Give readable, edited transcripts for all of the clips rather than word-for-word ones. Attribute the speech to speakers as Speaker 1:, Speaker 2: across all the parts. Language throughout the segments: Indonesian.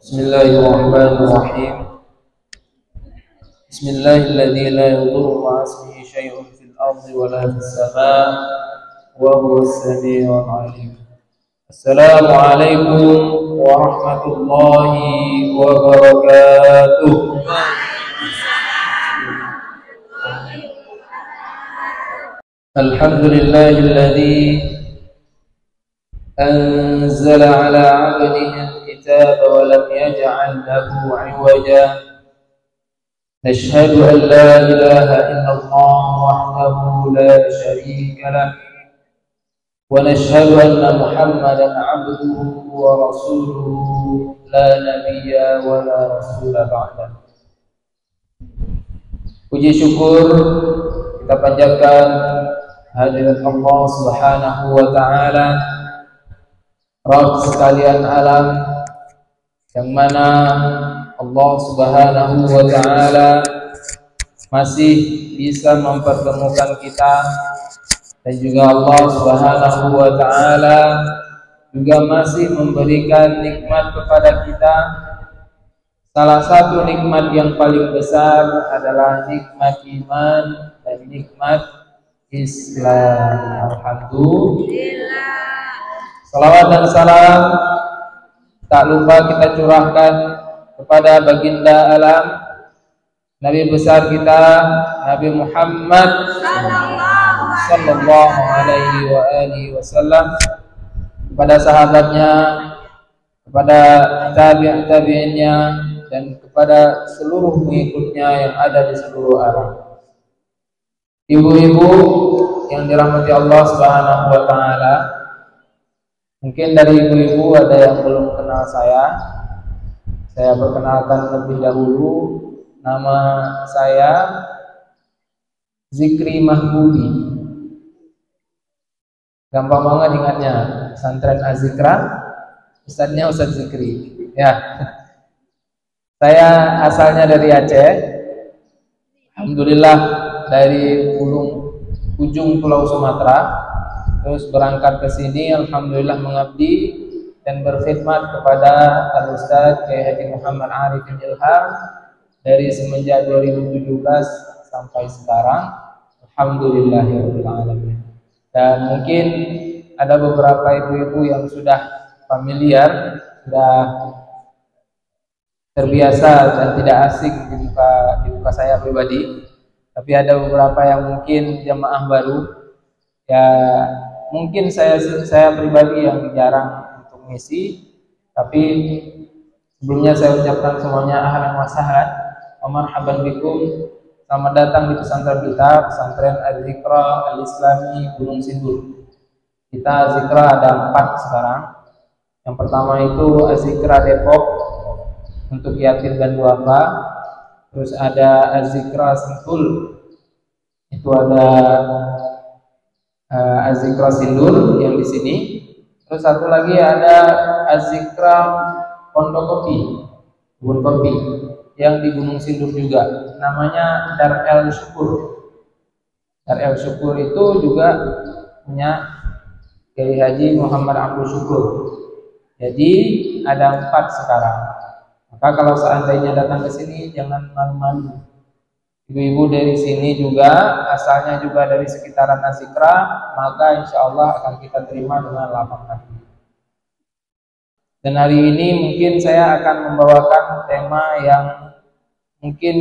Speaker 1: Bismillahirrahmanirrahim. Bismillahilladzi la yadurru ma'a ismihi syai'un fil ardi wa la fis sama' wa huwas samii'ul 'aliim. Assalamualaikum warahmatullahi wabarakatuh. Alhamdulillahilladzi anzala 'ala 'abdihi الكتاب ولم يجعل له عوجا نشهد أن لا إله إلا الله وحده لا شريك له ونشهد أن محمدا عبده ورسوله لا نبي ولا رسول بعده. Puji syukur kita panjatkan hadirat Allah Subhanahu wa taala, Rabb sekalian alam, yang mana Allah Subhanahu wa taala masih bisa mempertemukan kita, dan juga Allah Subhanahu wa taala juga masih memberikan nikmat kepada kita. Salah satu nikmat yang paling besar adalah nikmat iman dan nikmat Islam. Alhamdulillah. Salawat dan salam tak lupa kita curahkan kepada baginda alam, Nabi besar kita, Nabi Muhammad sallallahu alaihi wa alihi wasallam, kepada sahabatnya, kepada tabi'innya, dan kepada seluruh pengikutnya yang ada di seluruh alam. Ibu-ibu yang dirahmati Allah Subhanahu wa taala, mungkin dari ibu-ibu ada yang belum kenal saya perkenalkan lebih dahulu. Nama saya Zikri Mahbudi. Gampang banget ingatnya. Pesantren Az-Zikra, ustadznya Ustadz Zikri. Ya. Saya asalnya dari Aceh. Alhamdulillah dari ujung Pulau Sumatera. Terus berangkat ke sini, alhamdulillah mengabdi dan berkhidmat kepada Al-Ustadz Kiai Haji Muhammad Arifin Ilham dari semenjak 2017 sampai sekarang. Alhamdulillahirabbil alamin. Dan mungkin ada beberapa ibu-ibu yang sudah familiar, sudah terbiasa dan tidak asing di muka saya pribadi. Tapi ada beberapa yang mungkin jamaah baru. Ya, mungkin saya pribadi yang jarang untuk ngisi, tapi sebelumnya saya ucapkan semuanya ahlan wa sahlan wa marhaban bikum. Selamat datang di pesantren kita, Pesantren Az-Zikra Al-Islami Gunung Sindur. Kita Zikra ada 4 sekarang. Yang pertama itu Az-Zikra Depok untuk yatim dan duafa. Terus ada Az-Zikra Sentul, itu ada Az-Zikra Sindur yang di sini. Terus satu lagi ada Az-Zikra Pondok Kopi, Kebun Kopi yang di Gunung Sindur juga. Namanya Dar El Syukur. Dar El Syukur itu juga punya Kiai Haji Muhammad Abdul Syukur. Jadi ada 4 sekarang. Maka kalau seandainya datang ke sini jangan malu-malu. Ibu-ibu dari sini juga asalnya juga dari sekitaran Az-Zikra, maka insya Allah akan kita terima dengan lapang hati. Dan hari ini mungkin saya akan membawakan tema yang mungkin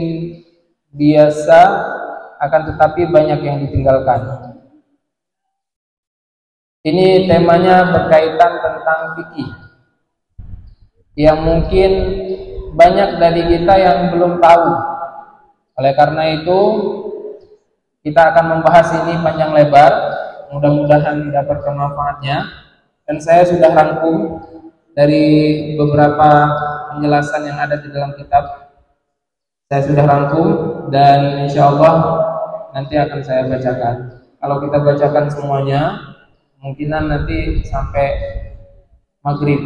Speaker 1: biasa, akan tetapi banyak yang ditinggalkan. Ini temanya berkaitan tentang fikih, yang mungkin banyak dari kita yang belum tahu. Oleh karena itu kita akan membahas ini panjang lebar, mudah-mudahan mendapatkan manfaatnya. Dan saya sudah rangkum dari beberapa penjelasan yang ada di dalam kitab. Saya sudah rangkum dan insya Allah nanti akan saya bacakan. Kalau kita bacakan semuanya, kemungkinan nanti sampai maghrib.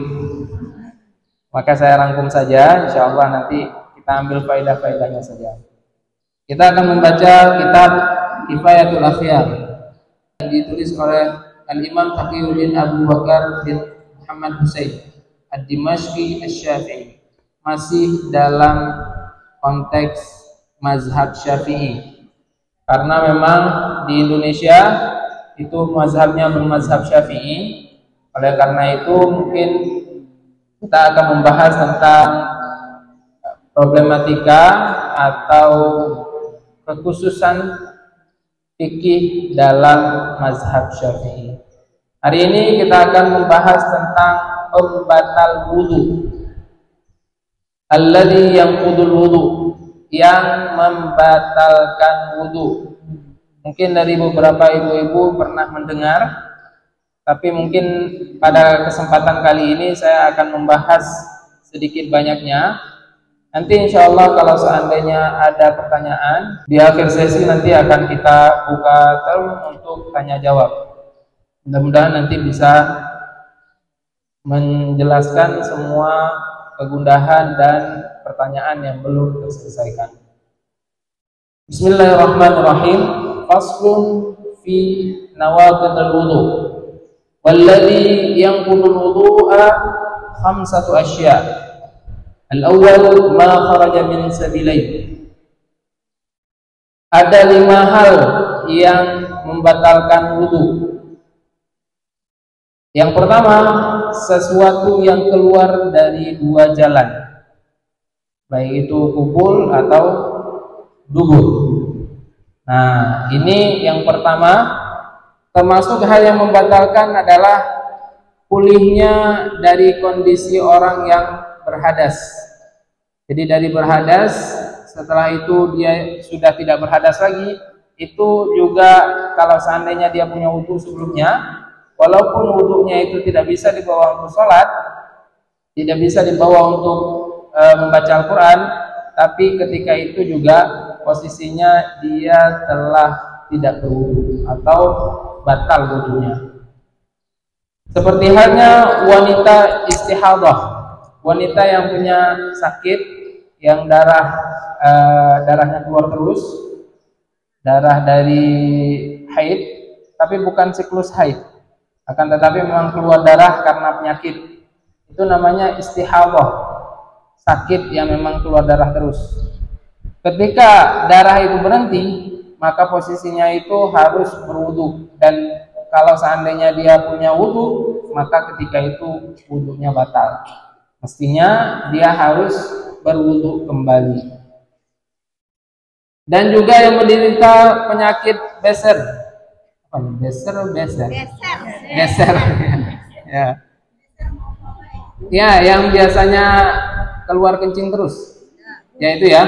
Speaker 1: Maka saya rangkum saja, insya Allah nanti kita ambil faedah-faedahnya saja. Kita akan membaca kitab Kifayatul Akhyar yang ditulis oleh Al-Imam Taqiyuddin Abu Bakar bin Muhammad Husain Ad-Dimashqi Asy-Syafi'i, masih dalam konteks mazhab Syafi'i. Karena memang di Indonesia itu mazhabnya bermazhab Syafi'i. Oleh karena itu mungkin kita akan membahas tentang problematika atau kekhususan fikih dalam mazhab Syafi'i. Hari ini kita akan membahas tentang pembatal wudu. Alladzi yanqudul wudu, yang membatalkan wudu. Mungkin dari beberapa ibu-ibu pernah mendengar, tapi mungkin pada kesempatan kali ini saya akan membahas sedikit banyaknya. Nanti insya Allah kalau seandainya ada pertanyaan di akhir sesi nanti akan kita buka term untuk tanya jawab. Mudah-mudahan nanti bisa menjelaskan semua kegundahan dan pertanyaan yang belum terselesaikan. Bismillahirrahmanirrahim. Faslun fi nawaqidil wudu. Walladzi yanqudul wudu'a khamsatu asya'. Al-awwal ma kharaja min sabilain. Ada 5 hal yang membatalkan wudu. Yang pertama, sesuatu yang keluar dari 2 jalan, baik itu kubul atau dubur. Nah, ini yang pertama. Termasuk hal yang membatalkan adalah pulihnya dari kondisi orang yang berhadas. Jadi dari berhadas, setelah itu dia sudah tidak berhadas lagi, itu juga kalau seandainya dia punya wudu sebelumnya, walaupun wudunya itu tidak bisa dibawa untuk sholat, tidak bisa dibawa untuk membaca Al-Quran, tapi ketika itu juga posisinya dia telah tidak berwudu atau batal wudunya. Seperti halnya wanita istihadah, wanita yang punya sakit, yang darahnya keluar terus, darah dari haid, tapi bukan siklus haid, akan tetapi memang keluar darah karena penyakit. Itu namanya istihadah, sakit yang memang keluar darah terus. Ketika darah itu berhenti, maka posisinya itu harus berwudu, dan kalau seandainya dia punya wudu, maka ketika itu wudunya batal. Mestinya dia harus berwudu kembali. Dan juga yang menderita penyakit beser, geser, ya, yang biasanya keluar kencing terus, ya itu ya.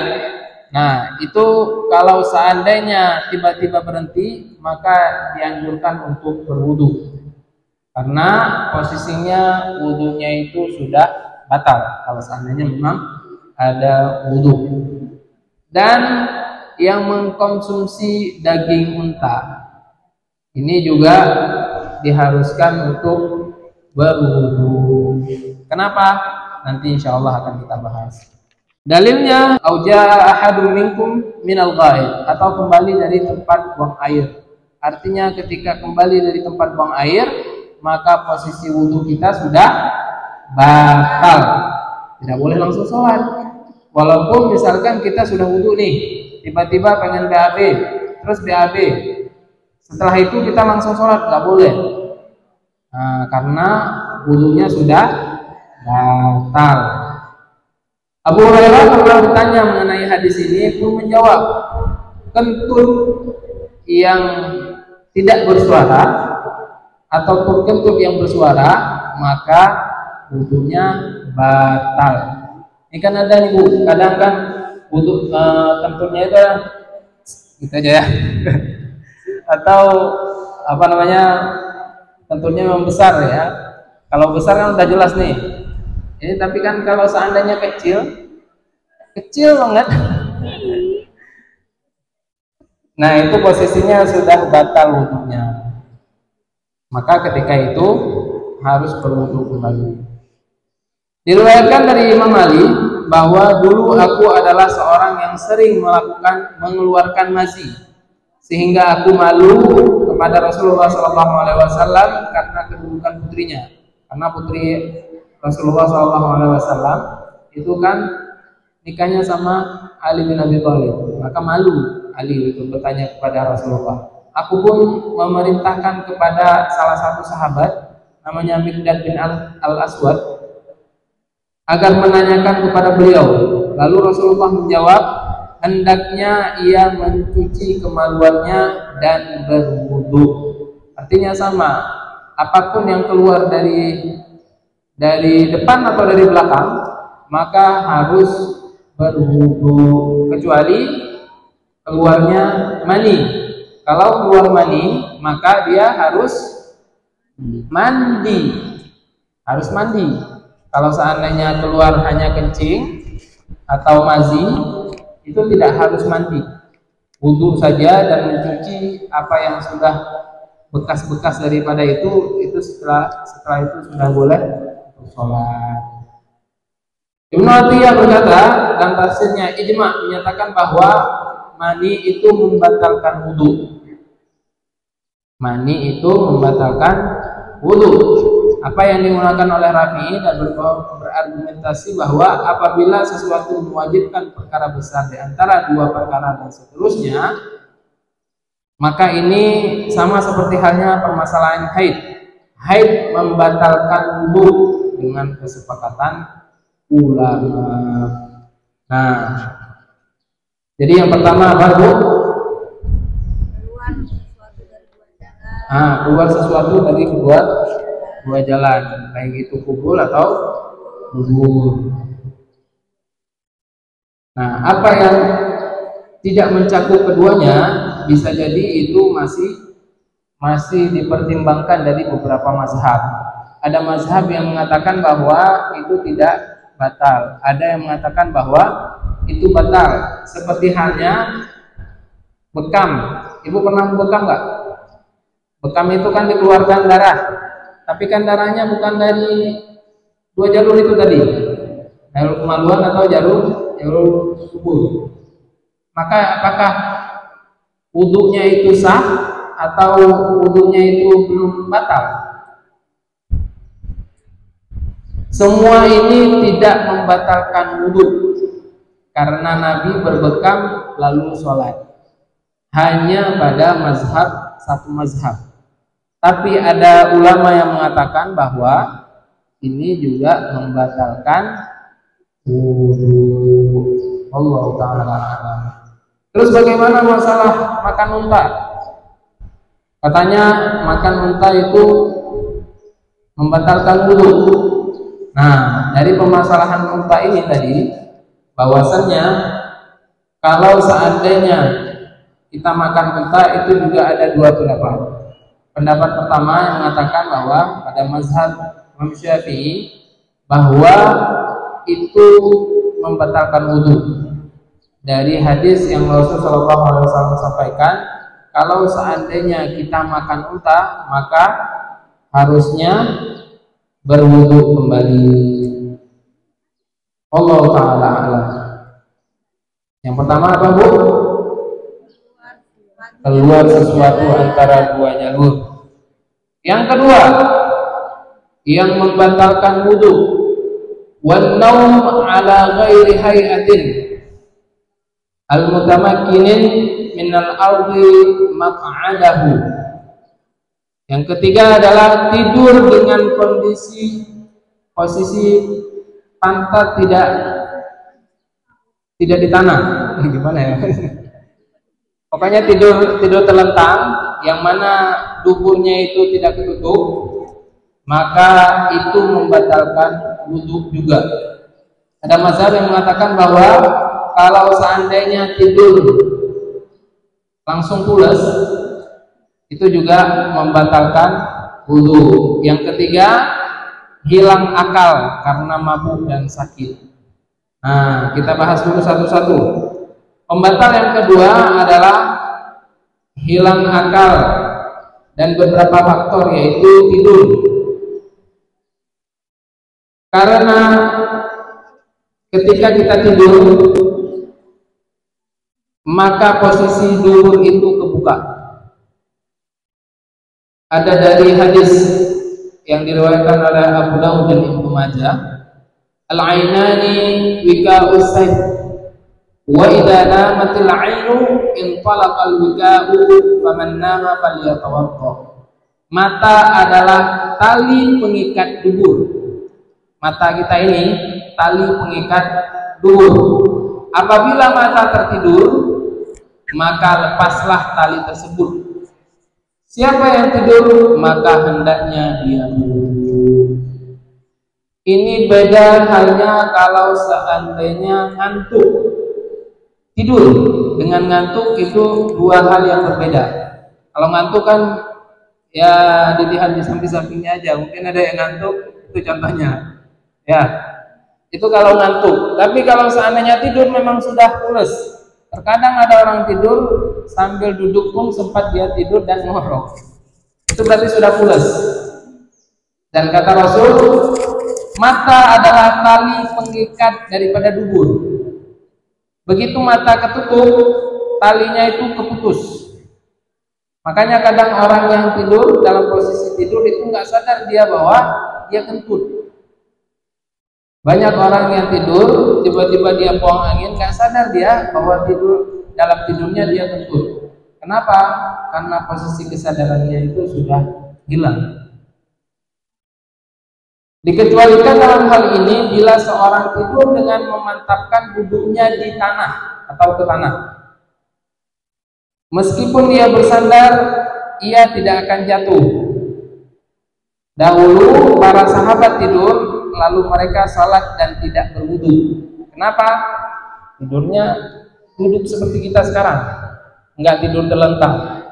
Speaker 1: Nah, itu kalau seandainya tiba-tiba berhenti, maka dianjurkan untuk berwudu, karena posisinya wudunya itu sudah batal kalau seandainya memang ada wudu. Dan yang mengkonsumsi daging unta, ini juga diharuskan untuk berwudu. Kenapa? Nanti insya Allah akan kita bahas. Dalilnya, auja ahadun minkum minal ghaid, atau kembali dari tempat buang air. Artinya ketika kembali dari tempat buang air, maka posisi wudu kita sudah batal. Tidak boleh langsung sholat. Walaupun misalkan kita sudah wudu nih, tiba-tiba pengen BAB, terus BAB, setelah itu kita langsung sholat, nggak boleh. Nah, karena wudunya sudah batal. Abu Hurairah pernah bertanya mengenai hadis ini, pun menjawab, kentut yang tidak bersuara atau kentut yang bersuara, maka wudunya batal. Ini kan ada nih Bu, kadang kan wudu kentutnya itu gitu aja ya. Atau apa namanya, kentutnya memang besar ya. Kalau besar kan udah jelas nih. Ini tapi kan kalau seandainya kecil banget. Nah, itu posisinya sudah batal wudunya. Maka ketika itu harus berwudu kembali. Diriwayatkan dari Imam Ali bahwa dulu aku adalah seorang yang sering mengeluarkan mazi, sehingga aku malu kepada Rasulullah SAW karena kedudukan putrinya. Karena putri Rasulullah SAW itu kan nikahnya sama Ali bin Abi Thalib, maka malu Ali itu bertanya kepada Rasulullah. Aku pun memerintahkan kepada salah satu sahabat namanya Miqdad bin Al-Aswad agar menanyakan kepada beliau. Lalu Rasulullah menjawab, hendaknya ia mencuci kemaluannya dan berwudu. Artinya sama, apapun yang keluar dari depan atau dari belakang, maka harus berwudu, kecuali keluarnya mani. Kalau keluar mani, maka dia harus mandi. Kalau seandainya keluar hanya kencing atau mazi, itu tidak harus mandi. Wudu saja dan mencuci apa yang sudah bekas-bekas daripada itu setelah itu sudah boleh sholat. Ibnu Atiyah berkata dalam tafsirnya, ijma menyatakan bahwa mani itu membatalkan wudu. Mani itu membatalkan wudu. Apa yang digunakan oleh Rafi'i dan berargumentasi bahwa apabila sesuatu mewajibkan perkara besar di antara dua perkara dan seterusnya, maka ini sama seperti halnya permasalahan haid. Haid membatalkan wudu dengan kesepakatan ulama. Nah, jadi yang pertama apa Bu? Keluar sesuatu dari dua jalan, baik itu kubul atau dubur. Nah, apa yang tidak mencakup keduanya bisa jadi itu masih dipertimbangkan dari beberapa mazhab. Ada mazhab yang mengatakan bahwa itu tidak batal, ada yang mengatakan bahwa itu batal. Seperti halnya bekam. Ibu pernah bekam nggak? Bekam itu kan dikeluarkan darah, tapi kan darahnya bukan dari dua jalur itu tadi, jalur kemaluan atau jalur subur. Maka apakah wudhunya itu sah atau wudhunya itu belum batal? Semua ini tidak membatalkan wudhu, karena Nabi berbekam lalu sholat. Hanya pada satu mazhab. Tapi ada ulama yang mengatakan bahwa ini juga membatalkan wudhu. Allah Ta'ala. Terus bagaimana masalah makan unta? Katanya makan unta itu membatalkan wudhu. Nah, dari permasalahan unta ini tadi, bahwasannya kalau seandainya kita makan unta itu juga ada dua pendapat. Pendapat pertama yang mengatakan bahwa pada mazhab Imam Syafi'i bahwa itu membatalkan wudhu. Dari hadis yang Rasulullah SAW sampaikan, kalau seandainya kita makan unta, maka harusnya berwudhu kembali. Allah Ta'ala a'lam. Yang pertama apa, Bu? Keluar sesuatu antara dua jalur. Yang kedua, yang membatalkan wudhu, wan naum ala ghairi hayatin al-mutamakkinin minal ardi maq'adahu. Yang ketiga adalah tidur dengan posisi pantat tidak di tanah. Gimana ya? Pokoknya tidur terlentang, yang mana duburnya itu tidak ketutup, maka itu membatalkan wudhu juga. Ada mazhab yang mengatakan bahwa kalau seandainya tidur langsung pulas, itu juga membatalkan wudhu. Yang ketiga, hilang akal karena mabuk dan sakit. Nah, kita bahas dulu satu-satu. Pembatal yang kedua adalah hilang akal dan beberapa faktor, yaitu tidur. Karena ketika kita tidur, maka posisi dubur itu kebuka. Ada dari hadis yang diriwayatkan oleh Abu Dawud dan Ibnu Majah, al-ainani wika'us sayf, wa idza namatil 'ainu intalaqal wika'u faman nama falyatawadda. Mata adalah tali pengikat dubur. Mata kita ini tali pengikat dubur. Apabila mata tertidur, maka lepaslah tali tersebut. Siapa yang tidur, maka hendaknya dia berwudu. Ini beda halnya kalau seandainya ngantuk. Tidur dengan ngantuk itu dua hal yang berbeda. Kalau ngantuk kan ya dilihat di samping-sampingnya aja. Mungkin ada yang ngantuk, itu contohnya. Ya, itu kalau ngantuk. Tapi kalau seandainya tidur memang sudah pulas. Terkadang ada orang tidur sambil duduk pun sempat dia tidur dan ngorok. Itu berarti sudah pulas. Dan kata Rasul, mata adalah tali pengikat daripada dubur. Begitu mata ketutup, talinya itu keputus. Makanya kadang orang yang tidur dalam posisi tidur itu nggak sadar dia bahwa dia kentut. Banyak orang yang tidur, tiba-tiba dia buang angin, nggak sadar dia bahwa tidur, dalam tidurnya dia kentut. Kenapa? Karena posisi kesadarannya itu sudah hilang. Dikecualikan dalam hal ini bila seorang tidur dengan memantapkan duduknya di tanah atau ke tanah. Meskipun dia bersandar, ia tidak akan jatuh. Dahulu para sahabat tidur, lalu mereka salat dan tidak berwudu. Kenapa? Tidurnya duduk seperti kita sekarang, enggak tidur terlentang.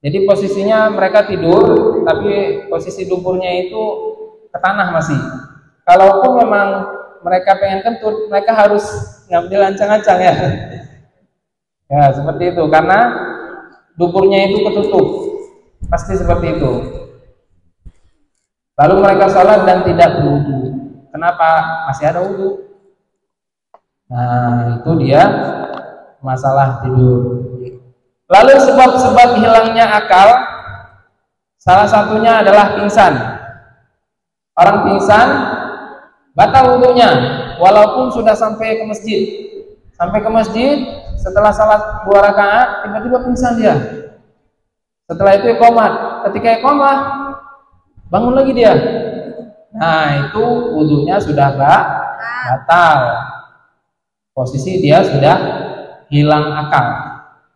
Speaker 1: Jadi posisinya mereka tidur, tapi posisi duburnya itu ke tanah masih. Kalaupun memang mereka pengen kentut, mereka harus ngambil ancang-ancang ya. Ya seperti itu, karena duburnya itu ketutup, pasti seperti itu. Lalu mereka sholat dan tidak berwudu. Kenapa? Masih ada wudu. Nah itu dia masalah tidur. Lalu sebab-sebab hilangnya akal, salah satunya adalah pingsan. Orang pingsan batal wudunya walaupun sudah sampai ke masjid. Sampai ke masjid, setelah salat 2 rakaat tiba-tiba pingsan dia. Setelah itu iqamah. Ketika iqamah bangun lagi dia. Nah, itu wudunya sudah batal. Posisi dia sudah hilang akal.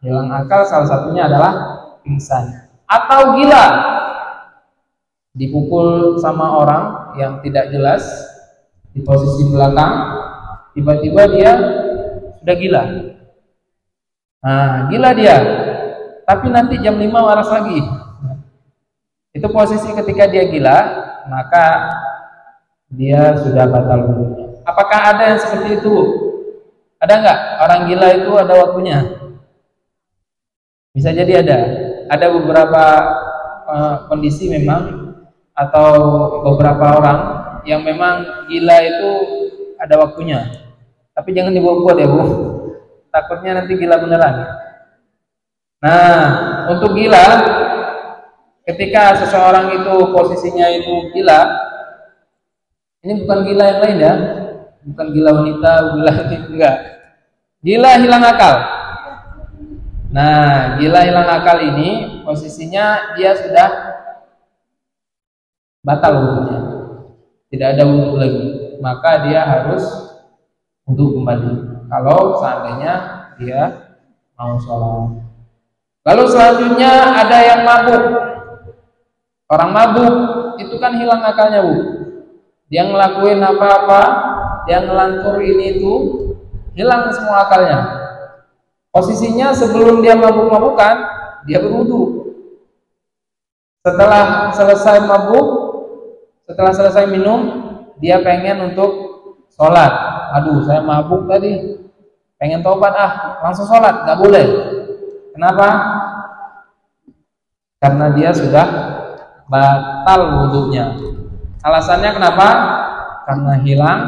Speaker 1: Hilang akal salah satunya adalah pingsan atau gila. Dipukul sama orang yang tidak jelas di posisi belakang, tiba-tiba dia sudah gila. Nah, gila dia. Tapi nanti jam 5 waras lagi. Itu posisi ketika dia gila, maka dia sudah batal wudunya. Apakah ada yang seperti itu? Ada enggak? Orang gila itu ada waktunya? Bisa jadi ada. Ada beberapa kondisi memang, atau beberapa orang yang memang gila itu ada waktunya. Tapi jangan dibawa-bawa ya Bu. Takutnya nanti gila beneran. Nah, untuk gila, ketika seseorang itu posisinya itu gila, ini bukan gila yang lain ya, bukan gila wanita, gila itu enggak. Gila hilang akal. Nah, gila hilang akal ini posisinya dia sudah batal wudunya, tidak ada wudu lagi, maka dia harus wudu kembali. Kalau seandainya dia mau sholat. Lalu selanjutnya ada yang mabuk. Orang mabuk itu kan hilang akalnya Bu. Dia ngelakuin apa-apa, dia ngelantur ini itu, hilang semua akalnya. Posisinya sebelum dia mabuk-mabukan, dia berwudu. Setelah selesai mabuk, setelah selesai minum, dia pengen untuk sholat. Aduh, saya mabuk tadi, pengen tobat langsung sholat, nggak boleh. Kenapa? Karena dia sudah batal wudunya. Alasannya kenapa? Karena hilang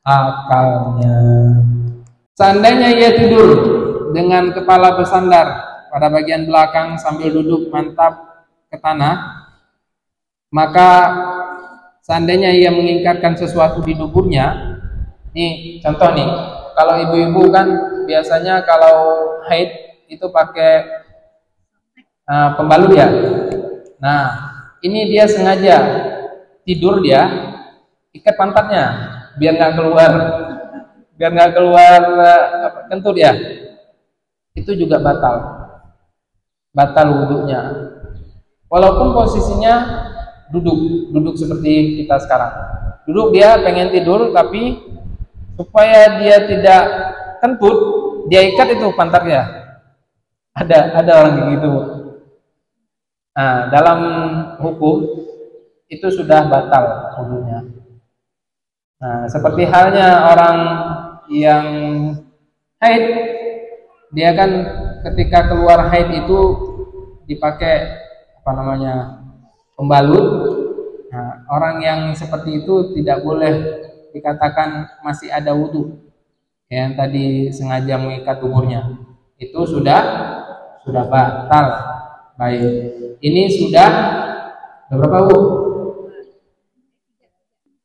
Speaker 1: akalnya. Seandainya ia tidur dengan kepala bersandar pada bagian belakang sambil duduk mantap ke tanah, maka seandainya ia mengingkatkan sesuatu di duburnya, nih contoh nih, kalau ibu-ibu kan biasanya kalau haid itu pakai pembalut ya. Nah, ini dia sengaja tidur, dia ikat pantatnya biar nggak keluar kentut ya. Itu juga batal wudunya. Walaupun posisinya duduk seperti kita sekarang. Duduk dia pengen tidur, tapi supaya dia tidak kentut, dia ikat itu pantatnya. Ada orang kayak gitu. Nah, dalam hukum itu sudah batal wudunya. Nah, seperti halnya orang yang haid, dia kan ketika keluar haid itu dipakai pembalut. Nah, orang yang seperti itu tidak boleh dikatakan masih ada wudu. Yang tadi sengaja mengikat tubuhnya itu sudah batal. Baik, ini sudah berapa Bu?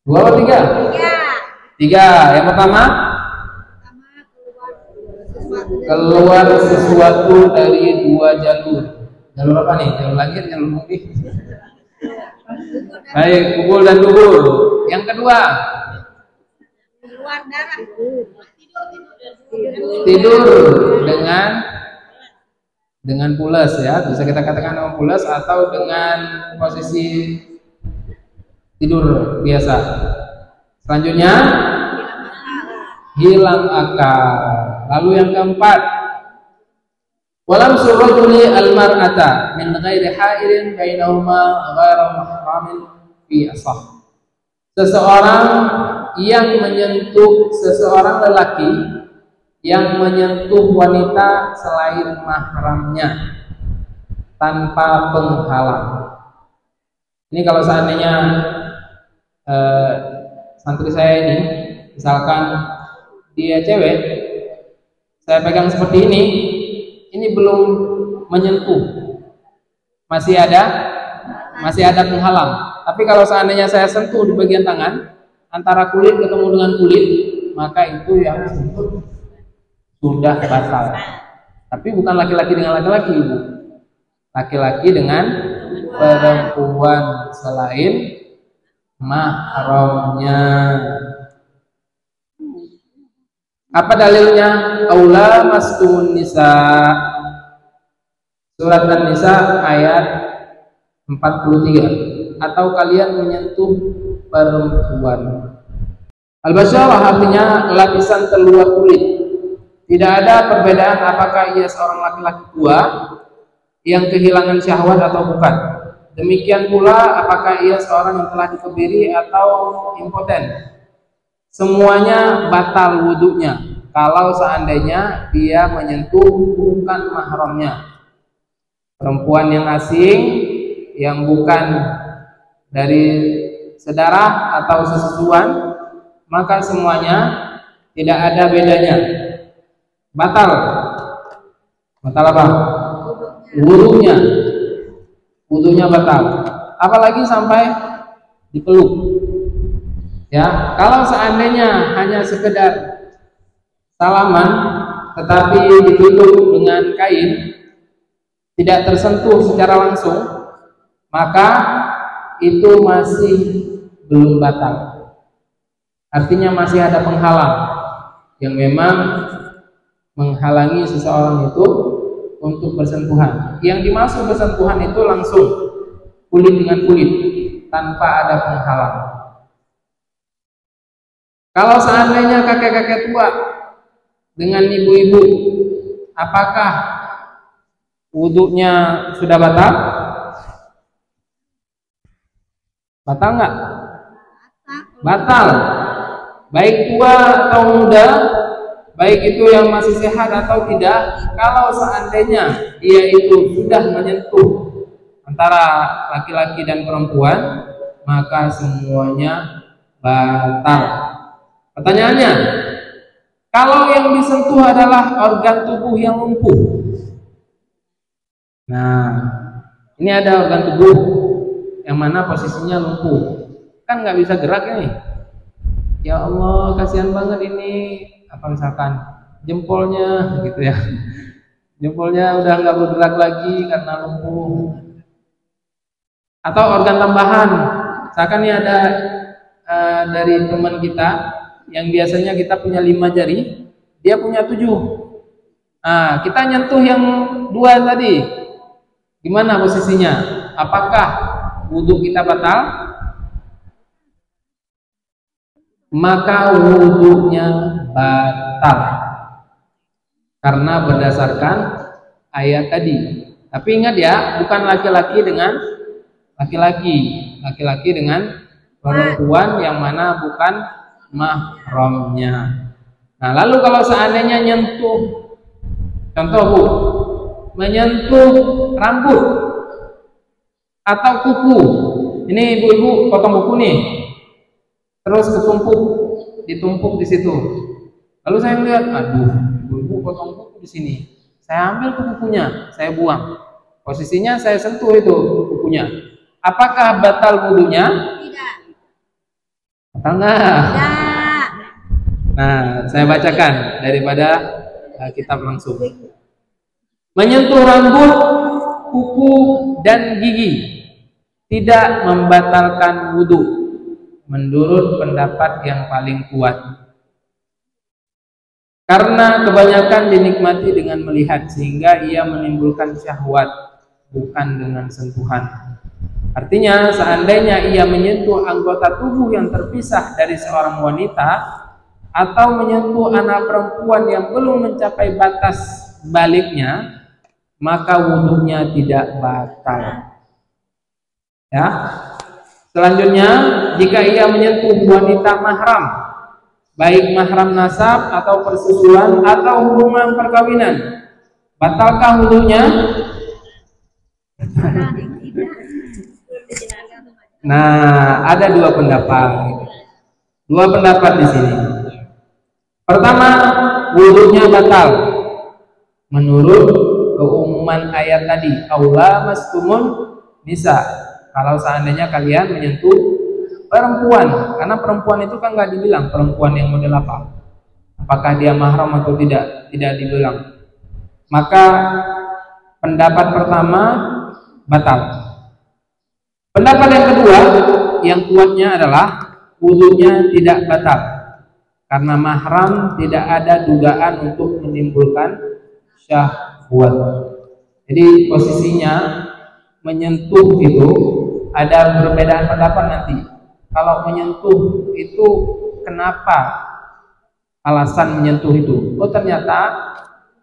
Speaker 1: 2 atau 3? 3. Yang pertama, keluar sesuatu dari 2 jalur. Jalur apa nih? Jalur langit, jalur bumi. Baik, kubul dan dubur. Yang kedua, keluar darah. Tidur dengan pulas ya, bisa kita katakan dengan pulas atau dengan posisi tidur biasa. Selanjutnya, hilang akal. Lalu yang keempat, walam surajuli al-mar'ata min ghairi ha'ilin bainahuma ghairu mahramin fi asah. Seseorang yang menyentuh seseorang lelaki yang menyentuh wanita selain mahramnya tanpa penghalang. Ini kalau seandainya santri saya ini, misalkan dia cewek, saya pegang seperti ini belum menyentuh, masih ada penghalang. Tapi kalau seandainya saya sentuh di bagian tangan, antara kulit ketemu dengan kulit, maka itu yang sudah batal. Tapi bukan laki-laki dengan laki-laki, Ibu. Laki-laki dengan perempuan selain mahramnya. Apa dalilnya? Aula mastumun nisa. Surat An-Nisa ayat 43. Atau kalian menyentuh perempuan. Al-basyarah artinya lapisan terluar kulit. Tidak ada perbedaan apakah ia seorang laki-laki tua yang kehilangan syahwat atau bukan. Demikian pula apakah ia seorang yang telah dikebiri atau impoten. Semuanya batal wudunya kalau seandainya dia menyentuh bukan mahramnya. Perempuan yang asing yang bukan dari saudara atau sesusuan, maka semuanya tidak ada bedanya. Batal apa? Wudunya batal. Apalagi sampai dipeluk. Ya, kalau seandainya hanya sekedar salaman tetapi ditutup dengan kain, tidak tersentuh secara langsung, maka itu masih belum batal. Artinya masih ada penghalang yang memang menghalangi seseorang itu untuk bersentuhan. Yang dimaksud bersentuhan itu langsung kulit dengan kulit tanpa ada penghalang. Kalau seandainya kakek-kakek tua dengan ibu-ibu, apakah wudunya sudah batal? Batal nggak? Batal. Baik tua atau muda, baik itu yang masih sehat atau tidak, kalau seandainya dia itu sudah menyentuh antara laki-laki dan perempuan, maka semuanya batal. Pertanyaannya, kalau yang disentuh adalah organ tubuh yang lumpuh, nah ini ada organ tubuh yang mana posisinya lumpuh, kan nggak bisa gerak nih. Ya Allah, kasihan banget ini. Apa misalkan jempolnya gitu ya, jempolnya udah nggak bergerak lagi karena lumpuh. Atau organ tambahan, misalkan ini ada dari teman kita yang biasanya kita punya 5 jari, dia punya 7. Nah, kita nyentuh yang 2 tadi, gimana posisinya? Apakah wudhu kita batal? Maka wudhunya batal karena berdasarkan ayat tadi. Tapi ingat ya, bukan laki-laki dengan laki-laki dengan perempuan yang mana bukan mahramnya. Nah, lalu kalau seandainya nyentuh, contoh Bu, menyentuh rambut atau kuku, ini ibu-ibu potong kuku nih, terus ditumpuk di situ. Lalu saya melihat, aduh, ibu potong kuku di sini. Saya ambil kukunya, saya buang. Posisinya saya sentuh itu kukunya. Apakah batal wudunya?
Speaker 2: Tidak.
Speaker 1: Batal nggak?
Speaker 2: Tidak.
Speaker 1: Nah, saya bacakan daripada kitab langsung. Menyentuh rambut, kuku, dan gigi tidak membatalkan wudu menurut pendapat yang paling kuat, karena kebanyakan dinikmati dengan melihat sehingga ia menimbulkan syahwat, bukan dengan sentuhan. Artinya seandainya ia menyentuh anggota tubuh yang terpisah dari seorang wanita atau menyentuh anak perempuan yang belum mencapai batas baliknya, maka wudunya tidak batal. Ya. Selanjutnya, jika ia menyentuh wanita mahram, baik mahram nasab atau persusuan atau hubungan perkawinan, batalkah wudunya? Nah, ada dua pendapat. Dua pendapat di sini. Pertama, wudunya batal menurut keumuman ayat tadi, aula mastumun nisa. Kalau seandainya kalian menyentuh perempuan, karena perempuan itu kan nggak dibilang perempuan yang model apa, apakah dia mahram atau tidak dibilang. Maka pendapat pertama batal. Pendapat yang kedua yang kuatnya adalah wudunya tidak batal karena mahram tidak ada dugaan untuk menimbulkan syahwat. Jadi posisinya menyentuh itu ada perbedaan pendapat nanti. Kalau menyentuh itu kenapa alasan menyentuh itu? Oh, ternyata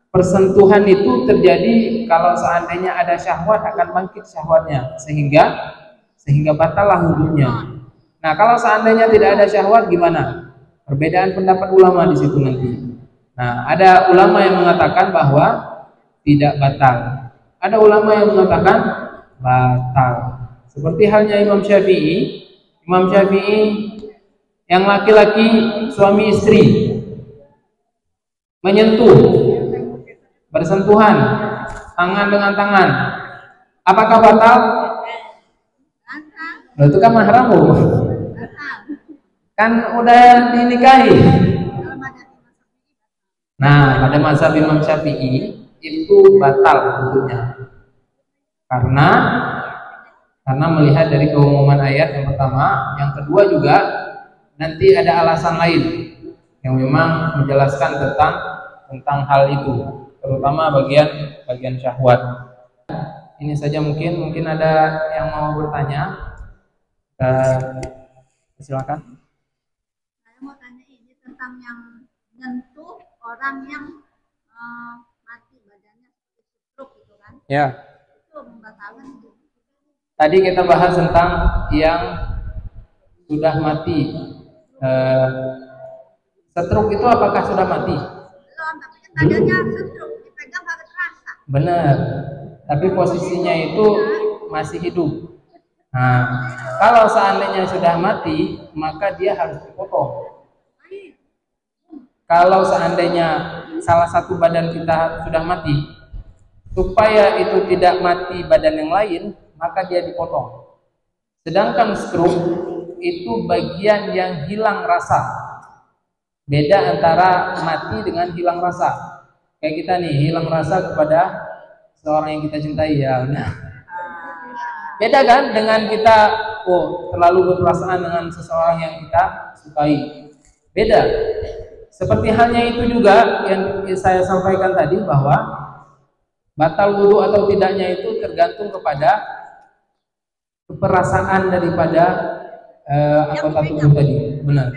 Speaker 1: persentuhan itu terjadi kalau seandainya ada syahwat, akan bangkit syahwatnya sehingga batallah wudunya. Nah, kalau seandainya tidak ada syahwat gimana? Perbedaan pendapat ulama di situ nanti. Nah, ada ulama yang mengatakan bahwa tidak batal. Ada ulama yang mengatakan batal. Seperti halnya Imam Syafi'i. Imam Syafi'i yang laki-laki suami istri menyentuh, bersentuhan tangan dengan tangan, apakah batal? Nah, itu kan mahram, kan udah dinikahi. Nah, pada mazhab Imam Syafi'i itu batal hukumnya karena melihat dari keumuman ayat yang pertama, yang kedua juga nanti ada alasan lain yang memang menjelaskan tentang hal itu, terutama bagian syahwat. Ini saja, mungkin ada yang mau bertanya. Silakan.
Speaker 2: Saya mau tanya ini tentang yang nyentuh orang yang mati badannya seperti stroke gitu kan?
Speaker 1: Ya.
Speaker 2: Itu membatalkan itu. Tadi
Speaker 1: kita bahas tentang yang sudah mati. Stroke itu apakah sudah mati?
Speaker 2: Belum, tapi kan badannya stroke, dipegang harus terasa.
Speaker 1: Benar. Tapi posisinya itu masih hidup. Nah, kalau seandainya sudah mati, maka dia harus dipotong. Kalau seandainya salah satu badan kita sudah mati, supaya itu tidak mati badan yang lain, maka dia dipotong. Sedangkan stroke itu bagian yang hilang rasa. Beda antara mati dengan hilang rasa. Kayak kita nih, hilang rasa kepada seorang yang kita cintai, ya. Nah, beda kan dengan kita terlalu berperasaan dengan seseorang yang kita sukai. Beda. Seperti halnya itu juga yang saya sampaikan tadi, bahwa batal wudu atau tidaknya itu tergantung kepada perasaan daripada anggota tubuh tadi. Benar.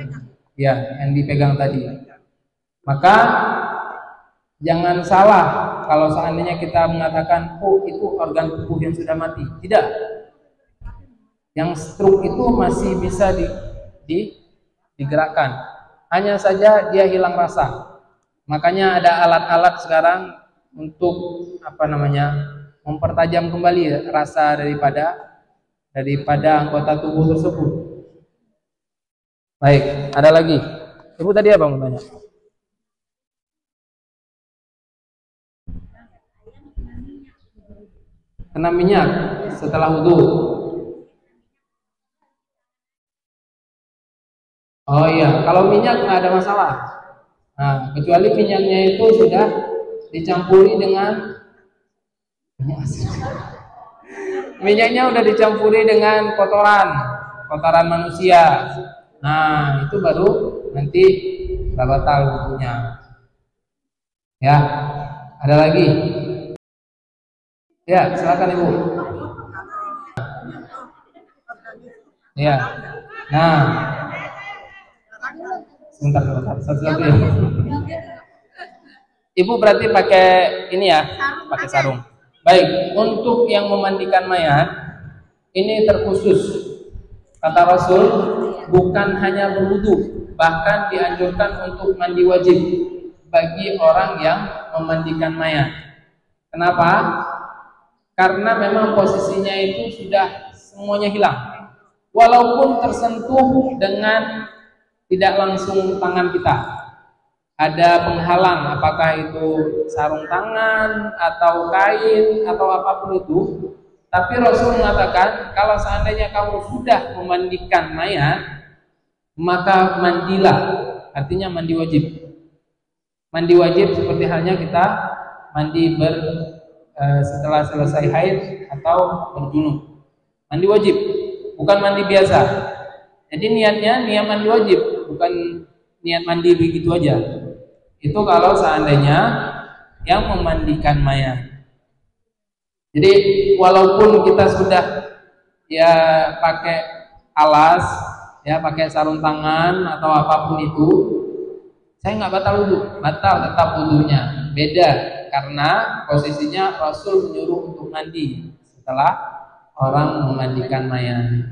Speaker 1: Ya, yang dipegang tadi. Maka jangan salah kalau seandainya kita mengatakan itu organ tubuh yang sudah mati. Tidak. Yang stroke itu masih bisa digerakkan. Hanya saja dia hilang rasa. Makanya ada alat-alat sekarang untuk mempertajam kembali rasa daripada anggota tubuh tersebut. Baik, ada lagi. Ibu tadi apa mau tanya? Kena minyak setelah wudu. Oh iya, kalau minyak nggak ada masalah. Nah, kecuali minyaknya itu sudah dicampuri dengan minyaknya udah dicampuri dengan kotoran manusia. Nah, itu baru nanti batal wudunya. Ya, ada lagi? Ya, silakan Ibu. Ya. Nah, sebentar. Satu-satu ya. Ibu berarti pakai ini ya, pakai sarung. Baik, untuk yang memandikan mayat ini terkhusus. Kata Rasul, bukan hanya berwudu, bahkan dianjurkan untuk mandi wajib bagi orang yang memandikan mayat. Kenapa? Karena memang posisinya itu sudah semuanya hilang. Walaupun tersentuh dengan tidak langsung tangan kita, ada penghalang, apakah itu sarung tangan atau kain atau apapun itu. Tapi Rasul mengatakan, kalau seandainya kamu sudah memandikan mayat, maka mandilah, artinya mandi wajib. Mandi wajib seperti halnya kita mandi setelah selesai haid atau berjunub. Mandi wajib, bukan mandi biasa. Jadi niatnya niat mandi wajib, bukan niat mandi begitu aja. Itu kalau seandainya yang memandikan mayat. Jadi walaupun kita sudah ya pakai alas, ya pakai sarung tangan atau apapun itu, saya nggak batal wudu, batal tetap wudunya. Beda karena posisinya Rasul menyuruh untuk mandi setelah orang memandikan mayat.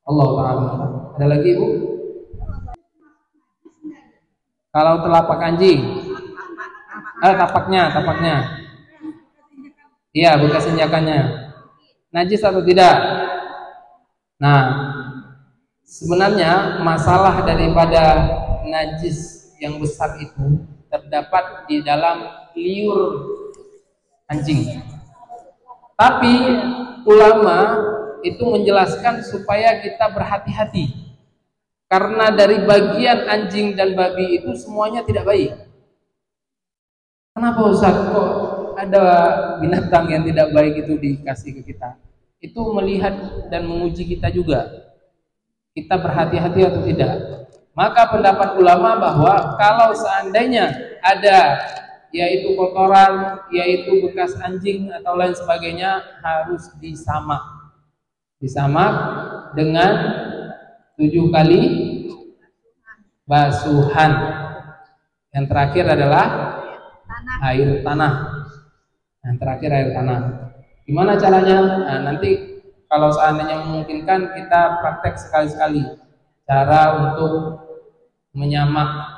Speaker 1: Allah Ta'ala. Ada lagi, Bu? Kalau telapak anjing, tapaknya. Iya, bekas injakannya. Najis atau tidak? Nah, sebenarnya masalah daripada najis yang besar itu terdapat di dalam liur anjing. Tapi ulama itu menjelaskan supaya kita berhati-hati. Karena dari bagian anjing dan babi itu semuanya tidak baik. Kenapa Ustaz kok ada binatang yang tidak baik itu dikasih ke kita? Itu melihat dan menguji kita juga. Kita berhati-hati atau tidak. Maka pendapat ulama bahwa kalau seandainya ada yaitu kotoran, yaitu bekas anjing atau lain sebagainya, harus disamak. Disamak dengan 7 kali basuhan. Yang terakhir adalah air tanah. Yang terakhir air tanah. Gimana caranya? Nah, nanti kalau seandainya memungkinkan kita praktek sekali-sekali cara untuk menyamak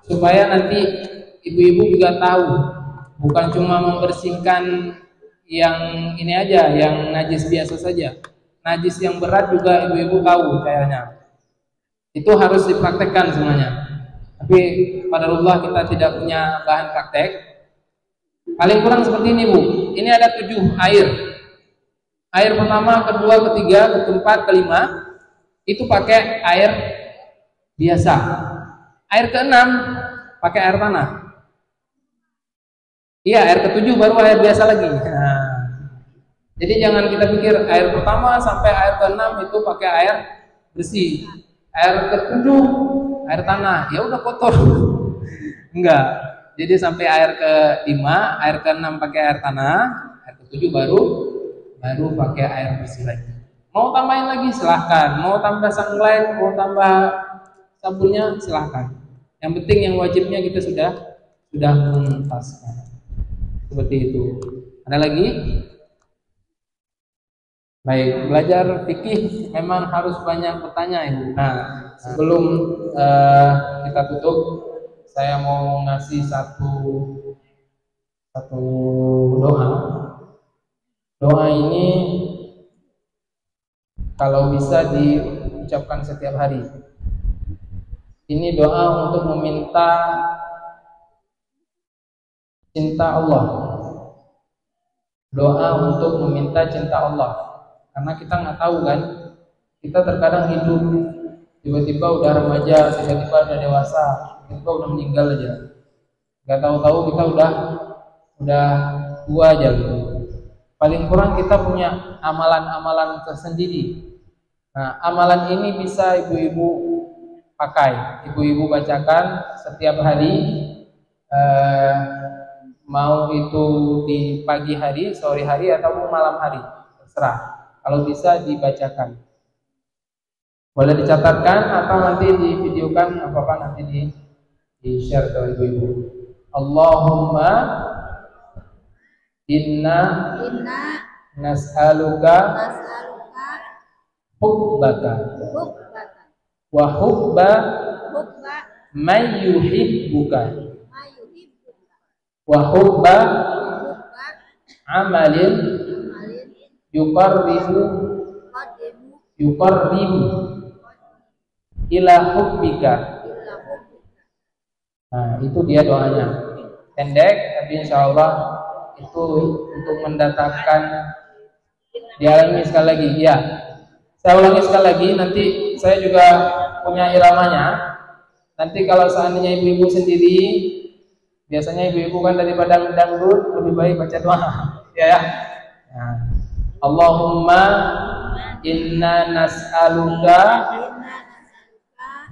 Speaker 1: supaya nanti ibu-ibu juga tahu, bukan cuma membersihkan yang ini aja, yang najis biasa saja. Najis yang berat juga ibu-ibu tahu kayaknya. Itu harus dipraktekkan semuanya. Tapi qadarullah kita tidak punya bahan praktek. Paling kurang seperti ini, Bu. Ini ada 7 air. Air pertama, kedua, ketiga, keempat, kelima itu pakai air biasa. Air keenam pakai air tanah. Iya, air ketujuh baru air biasa lagi. Nah, jadi jangan kita pikir air pertama sampai air keenam itu pakai air bersih. Air ketujuh air tanah, ya udah kotor. Enggak. Jadi sampai air ke-5, air ke-6 pakai air tanah, air ke-7 baru pakai air bersih lagi. Mau tambahin lagi silahkan, mau tambah sunlight, mau tambah sabunnya silahkan. Yang penting yang wajibnya kita sudah menuntaskan. Seperti itu. Ada lagi? Baik, belajar fikih memang harus banyak bertanya, Ibu. Nah, sebelum kita tutup, saya mau ngasih satu doa. Doa ini kalau bisa diucapkan setiap hari. Ini doa untuk meminta cinta Allah. Doa untuk meminta cinta Allah. Karena kita nggak tahu kan, kita terkadang hidup tiba-tiba udah remaja, tiba-tiba udah dewasa, tiba-tiba udah meninggal aja. Nggak tahu-tahu kita udah tua aja gitu. Paling kurang kita punya amalan-amalan tersendiri. Nah, amalan ini bisa ibu-ibu pakai, ibu-ibu bacakan setiap hari, mau itu di pagi hari, sore hari, ataupun malam hari, terserah. Kalau bisa dibacakan, boleh dicatatkan atau nanti divideokan, apa-apa nanti di-share ke ibu-ibu. Allahumma inna nas'aluka hubbaka
Speaker 2: hubbaka
Speaker 1: wa hubba
Speaker 2: hubba
Speaker 1: man yuhibbuka
Speaker 2: mayuhibbuka
Speaker 1: wa hubba
Speaker 2: hubba
Speaker 1: amalin
Speaker 2: amalin qadimu
Speaker 1: yuqarribu ila hubbika.
Speaker 2: illa hubbika.
Speaker 1: Nah, itu dia doanya. Pendek, tapi insya Allah itu untuk mendatangkan. Diulangi sekali lagi, ya. Saya ulangi sekali lagi. Nanti saya juga punya iramanya. Nanti kalau seandainya ibu-ibu sendiri, biasanya ibu-ibu kan daripada dangdut lebih baik baca doa, ya. Nah, Allahumma inna nas'aluka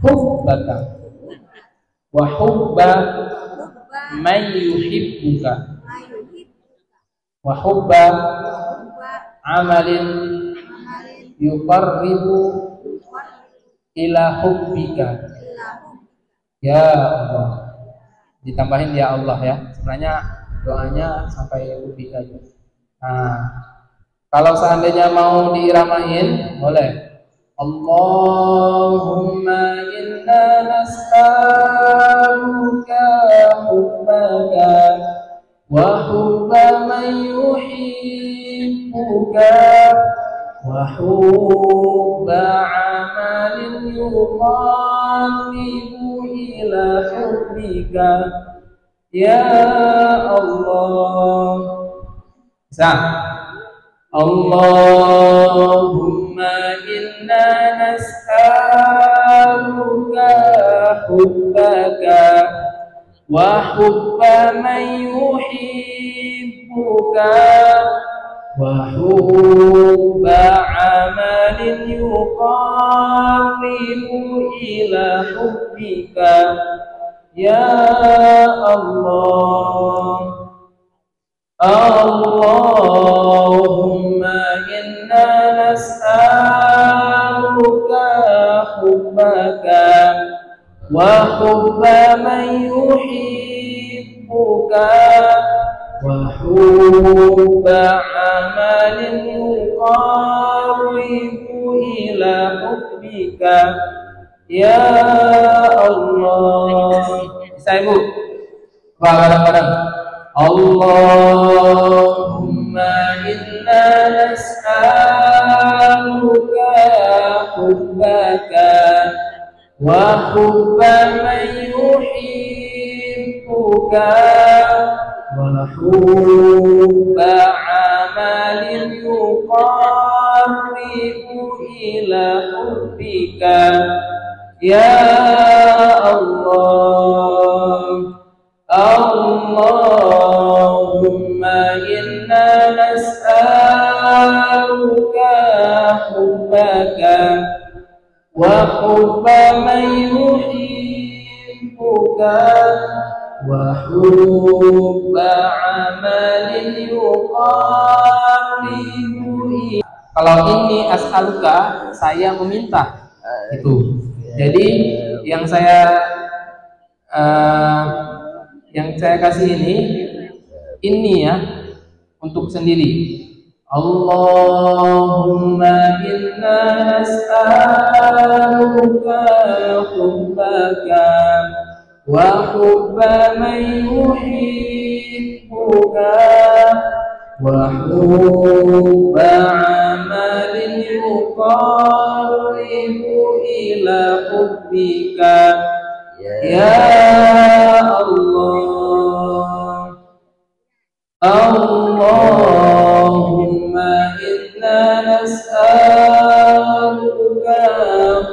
Speaker 1: hubbaka wa hubba man yuhibbuka wa hubba amalin yuqarribu ila hubbika. Ya Allah. Ditambahin ya Allah ya. Sebenarnya doanya sampai hubbika. Nah, kalau seandainya mau diiramain boleh. Allahumma inna nas'aluka hubbaka wa hubba man yuhibbuka wa hubba amalin yuqarribu ila hubbika ya Allah. Bisa? Allahumma inna nas'aluka hubbaka wa hubba man yuhibbuka wa hubba amalin yuqarribu ila hubbika ya Allah. Allahumma inna nas'aluka hubbaka wa hubba man yuhibbuka wa hubba amalin yuqarribu ila hubbika ya Allah. Bisa ibu? Bareng-bareng. Allahumma inna nas'aluka hubbaka wa hubba man yuhibbuka wa hubba amalin yuqarribu ila hubbika ya Allah. Allahumma inna nas'aluka hubbaka wa hubba man yuhibbuka wa hubba amalin yuqarribu. Kalau ini as'aluka, saya meminta itu. Jadi yang saya kasih ini ya untuk sendiri. Allahumma inna nas'aluka hubbaka wa hubba man yuhibbuka wa hubba amalin yuqarribu ila hubbika ya Allah. Allahumma inna nas'aluka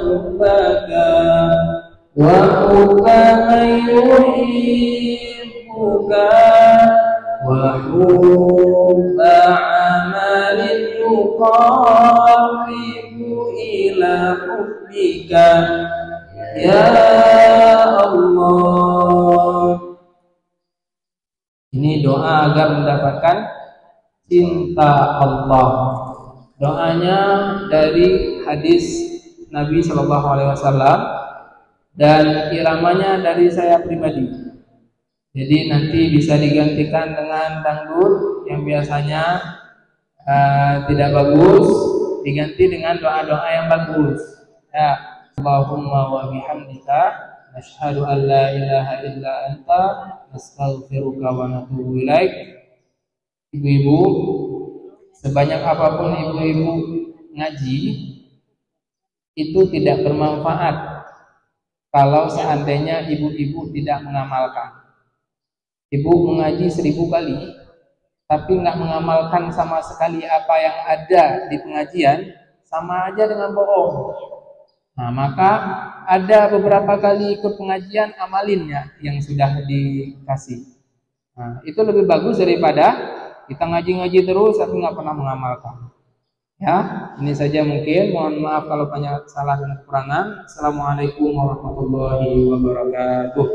Speaker 1: hubbaka wa hubba man yuhibbuka wa hubba amalin yuqarribu ila hubbika ya Allah. Ini doa agar mendapatkan cinta Allah. Doanya dari hadis Nabi Shallallahu Alaihi Wasallam dan iramanya dari saya pribadi. Jadi nanti bisa digantikan dengan dangdut yang biasanya tidak bagus. diganti dengan doa-doa yang bagus. Ya, Allahumma wa bihamdika nashhadu an la ilaha illa anta nastaghfiruka wa natubu ilaik. Ibu-ibu, sebanyak apapun ibu-ibu ngaji, itu tidak bermanfaat kalau seandainya ibu-ibu tidak mengamalkan. Ibu mengaji 1000 kali, tapi nggak mengamalkan sama sekali apa yang ada di pengajian, sama aja dengan bohong. Nah, maka ada beberapa kali ikut pengajian, amalinnya yang sudah dikasih. Nah, itu lebih bagus daripada kita ngaji-ngaji terus tapi nggak pernah mengamalkan. Ya, ini saja mungkin. Mohon maaf kalau banyak salah dan kekurangan. Assalamualaikum warahmatullahi wabarakatuh.